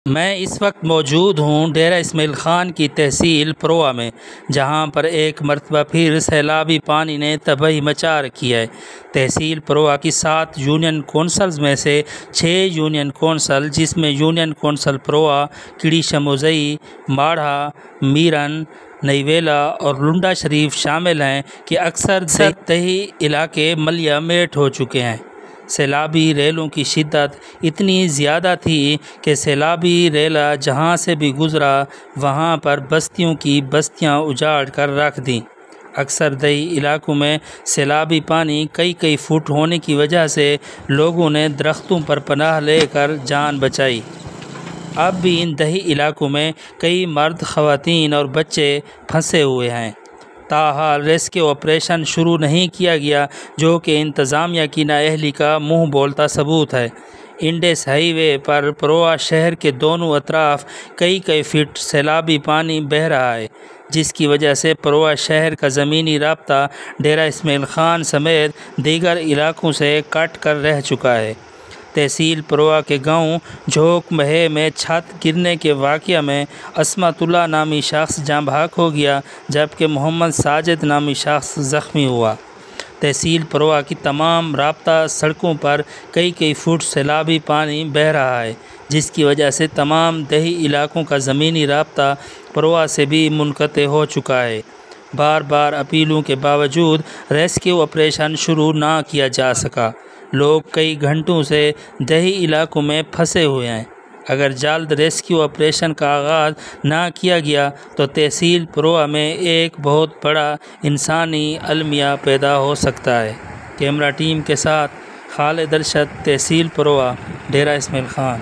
میں اس وقت موجود ہوں ڈیرہ اسماعیل خان کی تحصیل پروا میں، جہاں پر ایک مرتبہ پھر سیلابی پانی نے تباہی مچا رکھی ہے۔ تحصیل پروا کی 7 یونین کونسلز میں سے 6 یونین کونسل، جس میں یونین کونسل پروا، کڑی شموزئی، ماڑھا، میرن، نئی ویلا اور لنڈا شریف شامل ہیں کہ اکثر دیہی علاقے ملیہ میٹ ہو چکے ہیں۔ سیلابی ریلوں کی شدت اتنی زیادہ تھی کہ سیلابی ریلا جہاں سے بھی گزرا وہاں پر بستیوں کی بستیاں اجاڑ کر رکھ دیں۔ اکثر دیہی علاقوں میں سیلابی پانی کئی فٹ ہونے کی وجہ سے لوگوں نے درختوں پر پناہ لے کر جان بچائی۔ اب بھی ان دیہی علاقوں میں کئی مرد، خواتین اور بچے پھنسے ہوئے ہیں۔ تاحال ریسکیو آپریشن شروع نہیں کیا گیا، جو کہ انتظامیہ کی نااہلی کا منہ بولتا ثبوت ہے۔ انڈس ہائی وے پر پروا شہر کے دونوں اطراف کئی فٹ سیلابی پانی بہہ رہا ہے، جس کی وجہ سے پروا شہر کا زمینی رابطہ ڈیرہ اسماعیل خان سمیت دیگر علاقوں سے کٹ کر رہ چکا ہے۔ تحصیل پروا کے گاؤں جھوک مہے میں چھت گرنے کے واقعہ میں عصمت اللہ نامی شخص جاں بحق ہو گیا، جبکہ محمد ساجد نامی شخص زخمی ہوا۔ تحصیل پروا کی تمام رابطہ سڑکوں پر کئی فٹ سیلابی پانی بہہ رہا ہے، جس کی وجہ سے تمام دیہی علاقوں کا زمینی رابطہ پروا سے بھی منقطع ہو چکا ہے۔ بار اپیلوں کے باوجود ریسکیو آپریشن شروع نہ کیا جا سکا۔ لوگ کئی گھنٹوں سے دیہی علاقوں میں پھنسے ہوئے ہیں۔ اگر جلد ریسکیو آپریشن کا آغاز نہ کیا گیا تو تحصیل پروا میں ایک بہت بڑا انسانی المیہ پیدا ہو سکتا ہے۔ کیمرہ ٹیم کے ساتھ خالد ارشد، تحصیل پروا، ڈیرہ اسماعیل خان۔